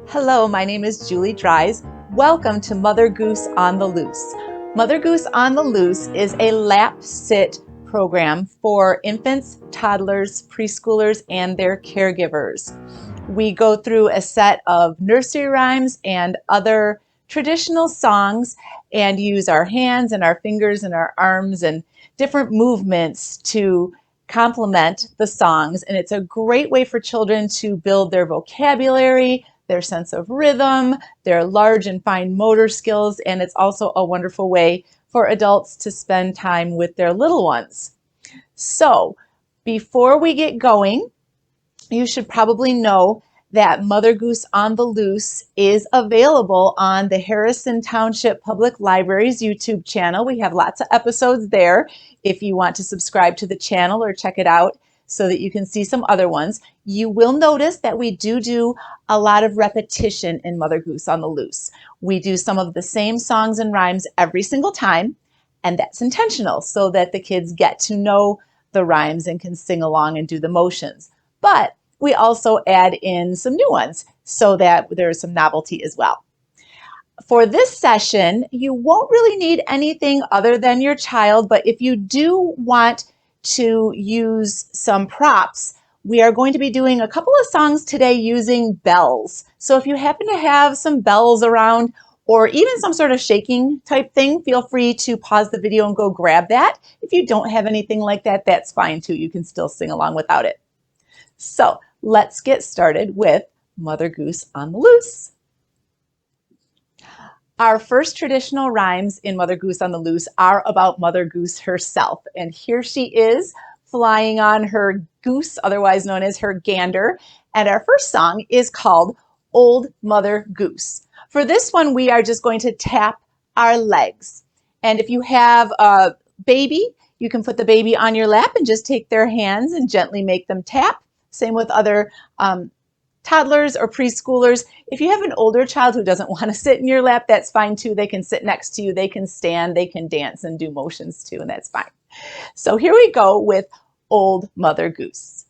Hello, my name is Julie Dries. Welcome to Mother Goose on the Loose. Mother Goose on the Loose is a lap sit program for infants, toddlers, preschoolers, and their caregivers. We go through a set of nursery rhymes and other traditional songs and use our hands and our fingers and our arms and different movements to complement the songs. And it's a great way for children to build their vocabulary, their sense of rhythm, their large and fine motor skills, and it's also a wonderful way for adults to spend time with their little ones. So, before we get going, you should probably know that Mother Goose on the Loose is available on the Harrison Township Public Library's YouTube channel. We have lots of episodes there if you want to subscribe to the channel or check it out so that you can see some other ones. You will notice that we do a lot of repetition in Mother Goose on the Loose. We do some of the same songs and rhymes every single time, and that's intentional so that the kids get to know the rhymes and can sing along and do the motions. But we also add in some new ones so that there's some novelty as well. For this session, you won't really need anything other than your child, but if you do want to use some props, we are going to be doing a couple of songs today using bells. So if you happen to have some bells around or even some sort of shaking type thing, feel free to pause the video and go grab that. If you don't have anything like that, that's fine too. You can still sing along without it. So let's get started with Mother Goose on the Loose. Our first traditional rhymes in Mother Goose on the Loose are about Mother Goose herself. And here she is flying on her goose, otherwise known as her gander. And our first song is called Old Mother Goose. For this one, we are just going to tap our legs. And if you have a baby, you can put the baby on your lap and just take their hands and gently make them tap. Same with other toddlers or preschoolers. If you have an older child who doesn't want to sit in your lap, that's fine too. They can sit next to you, they can stand, they can dance and do motions too, and that's fine. So here we go with Old Mother Goose.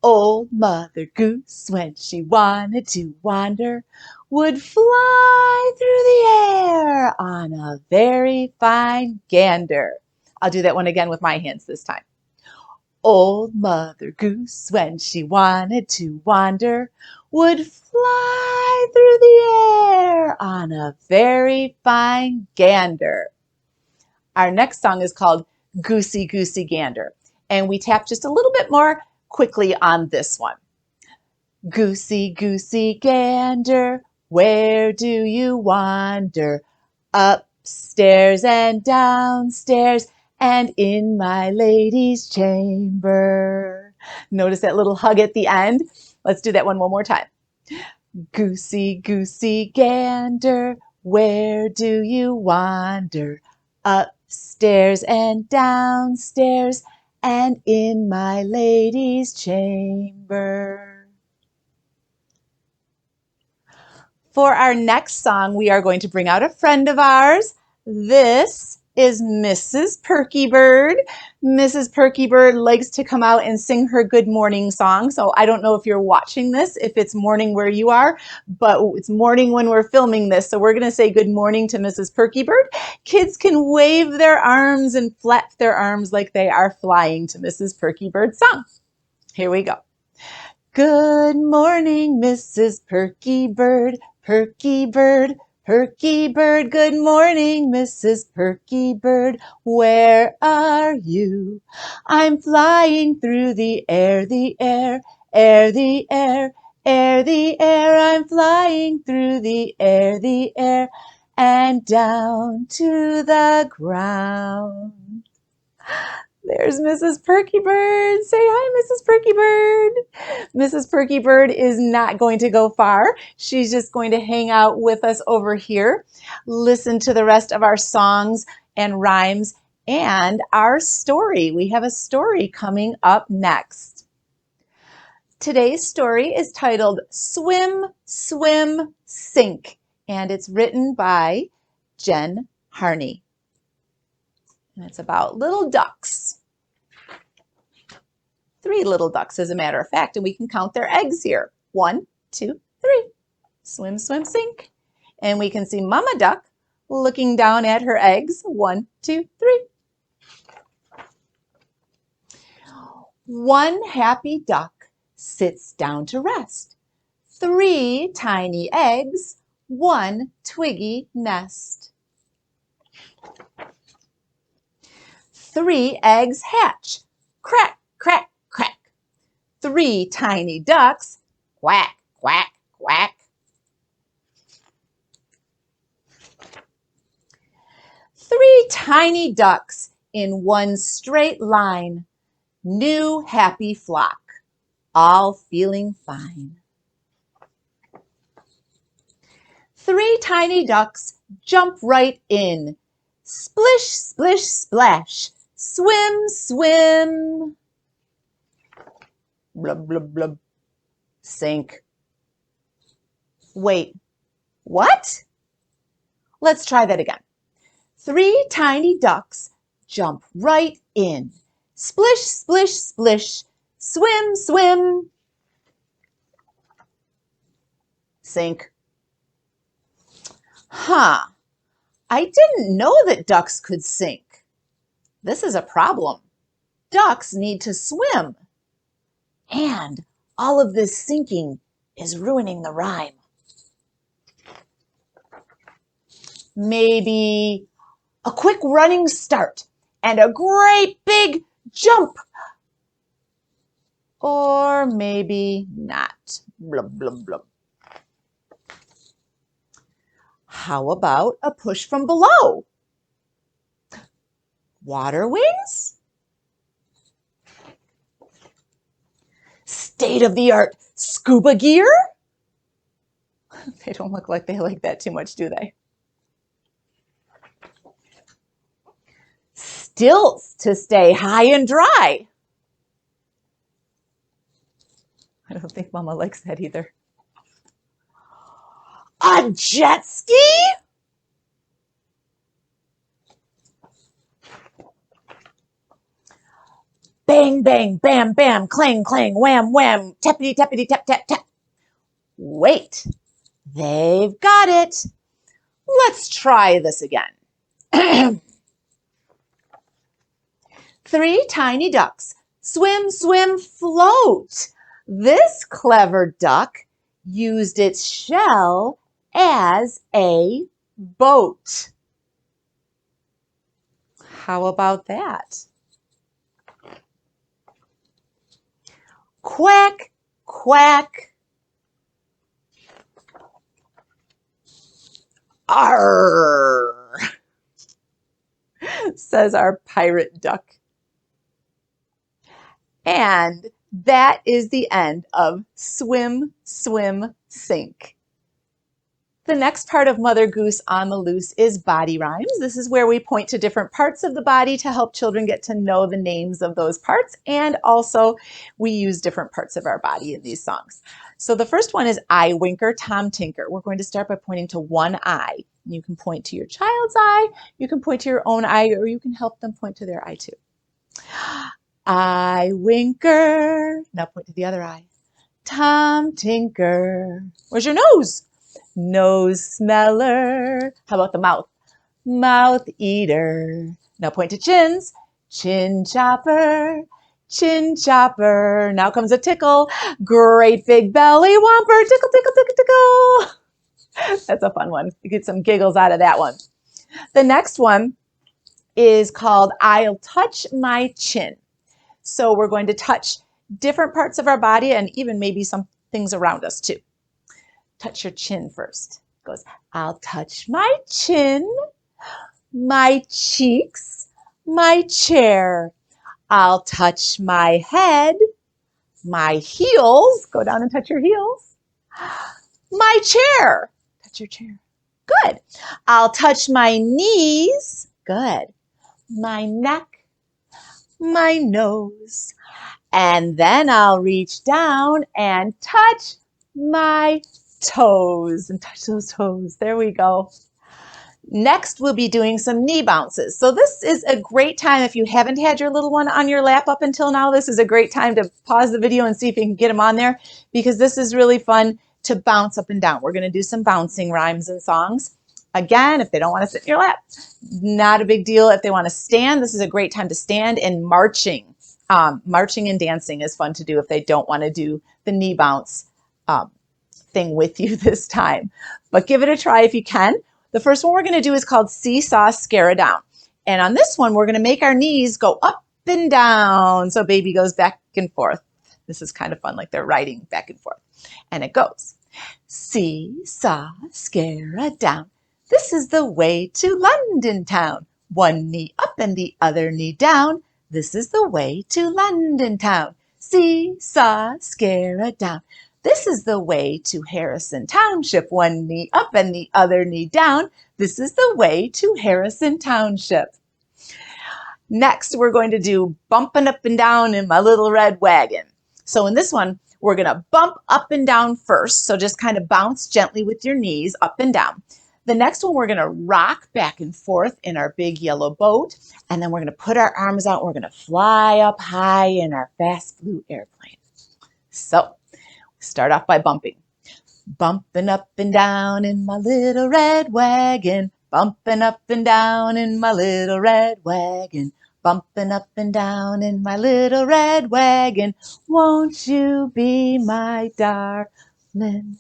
Old Mother Goose, when she wanted to wander, would fly through the air on a very fine gander. I'll do that one again with my hands this time. Old Mother Goose, when she wanted to wander, would fly through the air on a very fine gander. Our next song is called Goosey Goosey Gander, and we tap just a little bit more quickly on this one. Goosey Goosey Gander, where do you wander? Upstairs and downstairs and in my lady's chamber. Notice that little hug at the end. Let's do that one more time. Goosey Goosey Gander, where do you wander? Upstairs and downstairs and in my lady's chamber. For our next song, we are going to bring out a friend of ours. This is Mrs. Perky Bird. Mrs. Perky Bird likes to come out and sing her good morning song. So I don't know if you're watching this, if it's morning where you are, but it's morning when we're filming this. So we're going to say good morning to Mrs. Perky Bird. Kids can wave their arms and flap their arms like they are flying to Mrs. Perky Bird's song. Here we go. Good morning, Mrs. Perky Bird. Perky Bird, Perky Bird, good morning, Mrs. Perky Bird. Where are you? I'm flying through the air, the air, air, the air, air, the air. I'm flying through the air, and down to the ground. There's Mrs. Perky Bird. Say hi, Mrs. Perky Bird. Mrs. Perky Bird is not going to go far. She's just going to hang out with us over here, listen to the rest of our songs and rhymes and our story. We have a story coming up next. Today's story is titled Swim, Swim, Sink, and it's written by Jen Harney. And it's about little ducks. 3 little ducks, as a matter of fact, and we can count their eggs here. 1, 2, 3. swim, swim, sink. And we can see Mama Duck looking down at her eggs. 1, 2, 3. One happy duck sits down to rest. 3 tiny eggs, 1 twiggy nest. 3 eggs hatch. Crack, crack, crack. 3 tiny ducks, quack, quack, quack. 3 tiny ducks in one straight line. New happy flock, all feeling fine. 3 tiny ducks jump right in. Splish, splish, splash. Swim, swim. Blub, blub, blub. Sink. Wait, what? Let's try that again. 3 tiny ducks jump right in. Splish, splish, splish. Swim, swim. Sink. Huh. I didn't know that ducks could sink. This is a problem. Ducks need to swim. And all of this sinking is ruining the rhyme. Maybe a quick running start and a great big jump. Or maybe not. Blub, blub, blub. How about a push from below? Water wings? State-of-the-art scuba gear? They don't look like they like that too much, do they? Stilts to stay high and dry. I don't think Mama likes that either. A jet ski? Bang, bang, bam, bam, clang, clang, wham, wham, tappity, tappity, tap, tap, tap. Wait, they've got it. Let's try this again. 3 tiny ducks, swim, swim, float. This clever duck used its shell as a boat. How about that? Quack, quack. Arr, says our pirate duck. And that is the end of Swim, Swim, Sink. The next part of Mother Goose on the Loose is body rhymes. This is where we point to different parts of the body to help children get to know the names of those parts, and also we use different parts of our body in these songs. So the first one is eye winker, Tom Tinker. We're going to start by pointing to one eye. You can point to your child's eye, you can point to your own eye, or you can help them point to their eye too. Eye winker. Now point to the other eye. Tom Tinker. Where's your nose? Nose smeller. How about the mouth? Mouth eater. Now point to chins. Chin chopper. Chin chopper. Now comes a tickle. Great big belly whomper. Tickle, tickle, tickle, tickle. That's a fun one. You get some giggles out of that one. The next one is called I'll touch my chin. So we're going to touch different parts of our body and even maybe some things around us too. Touch your chin first. It goes, I'll touch my chin, my cheeks, my chair. I'll touch my head, my heels. Go down and touch your heels. My chair. Touch your chair. Good. I'll touch my knees. Good. My neck, my nose. And then I'll reach down and touch my toes and touch those toes. There we go. Next, we'll be doing some knee bounces. So this is a great time if you haven't had your little one on your lap up until now. This is a great time to pause the video and see if you can get them on there, because this is really fun to bounce up and down. We're going to do some bouncing rhymes and songs. Again, if they don't want to sit in your lap, not a big deal. If they want to stand, this is a great time to stand. And marching. Marching and dancing is fun to do if they don't want to do the knee bounce thing with you this time. But give it a try if you can. The first one we're going to do is called Seesaw Scare Down. And on this one, we're going to make our knees go up and down. So baby goes back and forth. This is kind of fun, like they're riding back and forth. And it goes, seesaw, scare down. This is the way to London town. One knee up and the other knee down. This is the way to London town. Seesaw, scare down. This is the way to Harrison Township. One knee up and the other knee down. This is the way to Harrison Township. Next, we're going to do bumping up and down in my little red wagon. So in this one, we're going to bump up and down first. So just kind of bounce gently with your knees up and down. The next one, we're going to rock back and forth in our big yellow boat. And then we're going to put our arms out. We're going to fly up high in our fast blue airplane. So start off by bumping. Bumping up and down in my little red wagon. Bumping up and down in my little red wagon. Bumping up and down in my little red wagon. Won't you be my darling?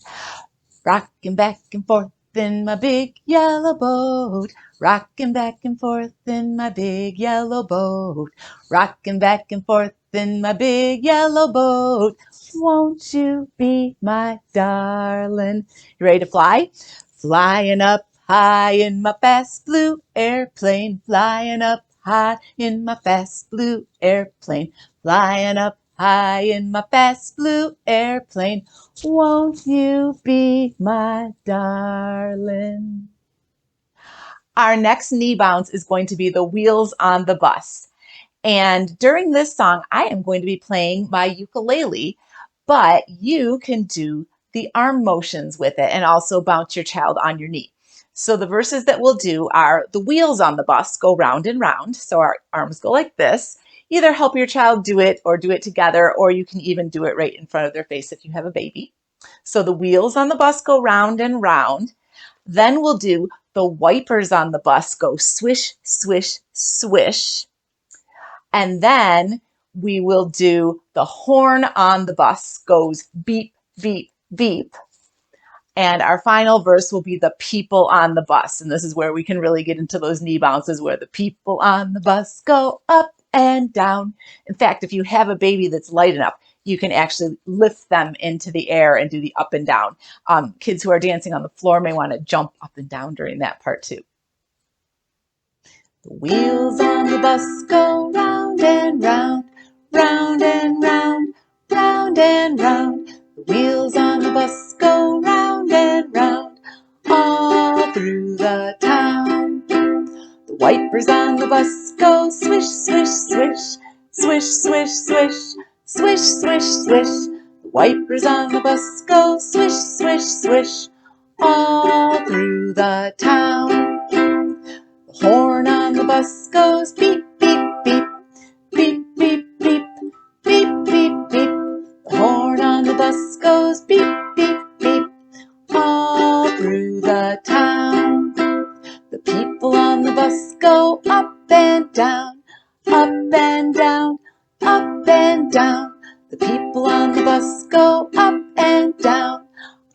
Rocking back and forth in my big yellow boat. Rocking back and forth in my big yellow boat. Rocking back and forth in my big yellow boat. Won't you be my darling? You ready to fly? Flying up high in my fast blue airplane. Flying up high in my fast blue airplane. Flying up high in my fast blue airplane. Won't you be my darling? Our next knee bounce is going to be the wheels on the bus. And during this song, I am going to be playing my ukulele, but you can do the arm motions with it and also bounce your child on your knee. So the verses that we'll do are the wheels on the bus go round and round. So our arms go like this. Either help your child do it or do it together, or you can even do it right in front of their face if you have a baby. So the wheels on the bus go round and round. Then we'll do the wipers on the bus go swish, swish, swish. And then we will do the horn on the bus goes beep, beep, beep. And our final verse will be the people on the bus. And this is where we can really get into those knee bounces where the people on the bus go up and down. In fact, if you have a baby that's light enough, you can actually lift them into the air and do the up and down. Kids who are dancing on the floor may want to jump up and down during that part too. The wheels on the bus go round and round, round and round, round and round. The wheels on the bus go round and round, all through the town. The wipers on the bus go swish, swish, swish, swish, swish, swish, swish, swish, swish. The wipers on the bus go swish, swish, swish, all through the town. The horn on the bus goes beep, beep, beep, beep, beep, beep, beep, beep, beep. The horn on the bus goes beep, beep, beep, all through the town. The people on the bus go up and down, up and down, up and down. The people on the bus go up and down,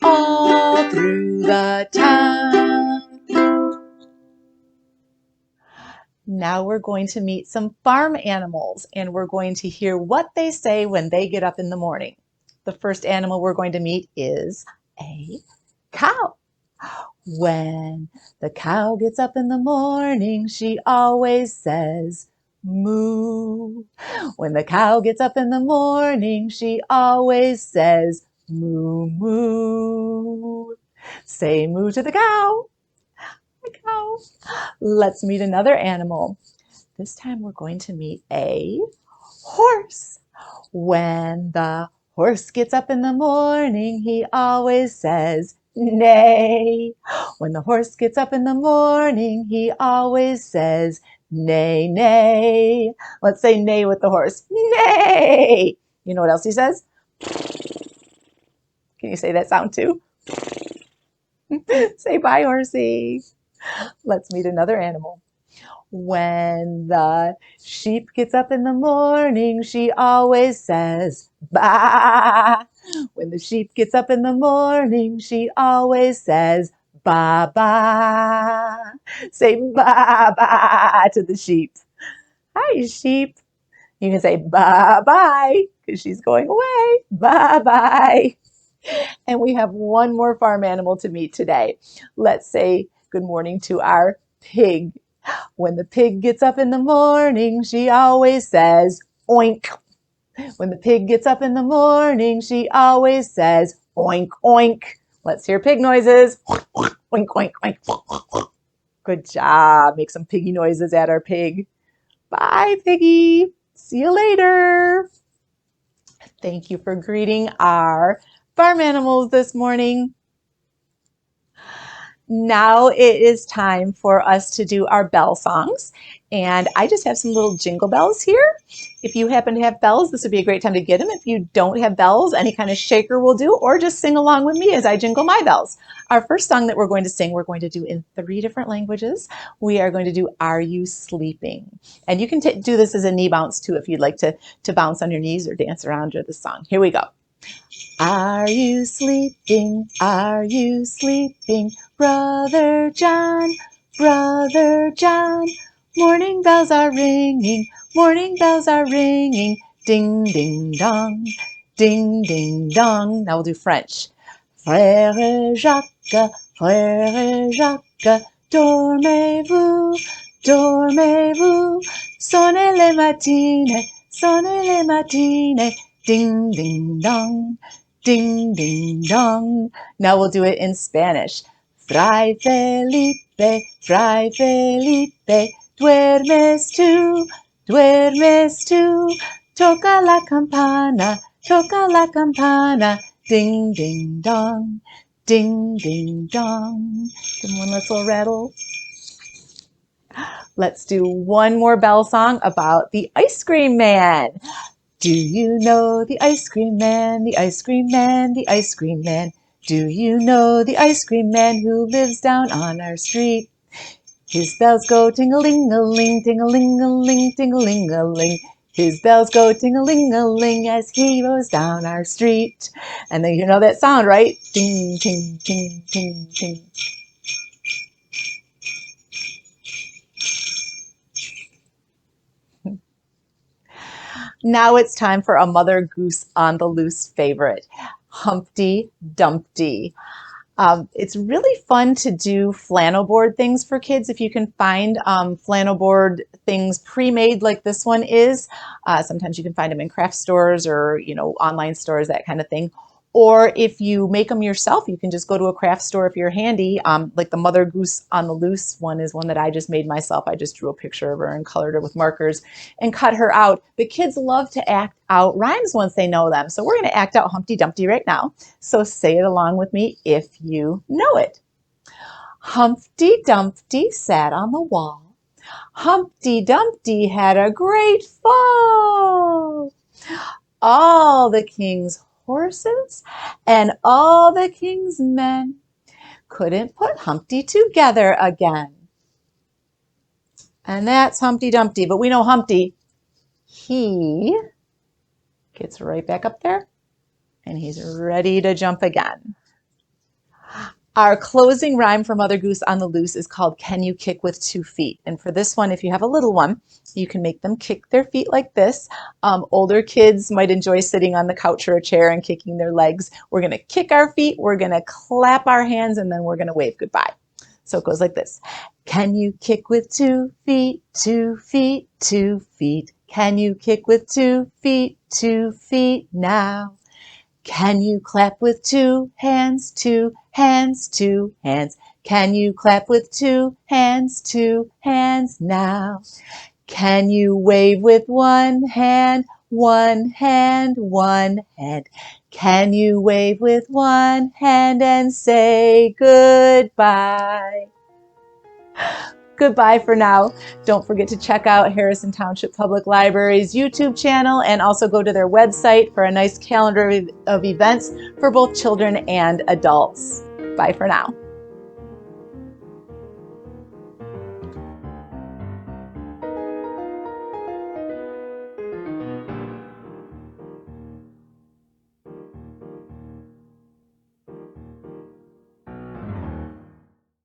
all through the town. Now we're going to meet some farm animals and we're going to hear what they say when they get up in the morning. The first animal we're going to meet is a cow. When the cow gets up in the morning, she always says, moo. When the cow gets up in the morning, she always says, moo, moo. Say moo to the cow. Cow. Let's meet another animal. This time we're going to meet a horse. When the horse gets up in the morning, he always says, neigh. When the horse gets up in the morning, he always says, neigh, neigh. Let's say neigh with the horse. Neigh. You know what else he says? Can you say that sound too? Say bye, horsey. Let's meet another animal. When the sheep gets up in the morning, she always says, ba. When the sheep gets up in the morning, she always says, ba ba. Say ba ba to the sheep. Hi, sheep. You can say bye bye because she's going away. Bye bye. And we have one more farm animal to meet today. Let's say good morning to our pig. When the pig gets up in the morning, she always says, oink. When the pig gets up in the morning, she always says, oink, oink. Let's hear pig noises. Oink, oink, oink. Good job. Make some piggy noises at our pig. Bye, piggy. See you later. Thank you for greeting our farm animals this morning. Now it is time for us to do our bell songs. And I just have some little jingle bells here. If you happen to have bells, this would be a great time to get them. If you don't have bells, any kind of shaker will do, or just sing along with me as I jingle my bells. Our first song that we're going to sing, we're going to do in 3 different languages. We are going to do Are You Sleeping? And you can do this as a knee bounce too if you'd like to bounce on your knees or dance around to the song. Here we go. Are you sleeping? Are you sleeping? Brother John, Brother John. Morning bells are ringing, morning bells are ringing. Ding, ding, dong, ding, ding, dong. Now we'll do French. Frère Jacques, Frère Jacques, dormez-vous, dormez-vous. Sonnez les matines, sonnez les matines. Ding, ding, dong. Ding, ding, dong. Now we'll do it in Spanish. Fray Felipe, Fray Felipe, duermes tú, duermes tú. Toca la campana, toca la campana. Ding, ding, dong, ding, ding, dong. Give one little rattle. Let's do one more bell song about the ice cream man. Do you know the ice cream man, the ice cream man, the ice cream man? Do you know the ice cream man who lives down on our street? His bells go ting-a-ling-a-ling, ting-a-ling-a-ling, ting-a-ling-a-ling. His bells go ting-a-ling-a-ling as he goes down our street. And then you know that sound, right? Ding, ting, ting, ting, ting. Now it's time for a Mother Goose on the Loose favorite, Humpty Dumpty. It's really fun to do flannel board things for kids if you can find flannel board things pre-made like this one is. Sometimes you can find them in craft stores or online stores, that kind of thing. Or if you make them yourself, you can just go to a craft store if you're handy. Like the Mother Goose on the Loose one is one that I just made myself. I just drew a picture of her and colored her with markers and cut her out. But kids love to act out rhymes once they know them. So we're going to act out Humpty Dumpty right now. So say it along with me if you know it. Humpty Dumpty sat on the wall. Humpty Dumpty had a great fall. All the king's horses and all the king's men couldn't put Humpty together again. And that's Humpty Dumpty. But we know Humpty, he gets right back up there and he's ready to jump again. Our closing rhyme for Mother Goose on the Loose is called Can You Kick with 2 Feet? And for this one, if you have a little one, you can make them kick their feet like this. Older kids might enjoy sitting on the couch or a chair and kicking their legs. We're going to kick our feet, we're going to clap our hands, and then we're going to wave goodbye. So it goes like this. Can you kick with 2 feet, 2 feet, 2 feet? Can you kick with 2 feet, 2 feet now? Can you clap with 2 hands, 2 hands, 2 hands? Can you clap with 2 hands, 2 hands now? Can you wave with 1 hand, 1 hand, 1 hand? Can you wave with 1 hand and say goodbye? Goodbye for now. Don't forget to check out Harrison Township Public Library's YouTube channel and also go to their website for a nice calendar of events for both children and adults. Bye for now.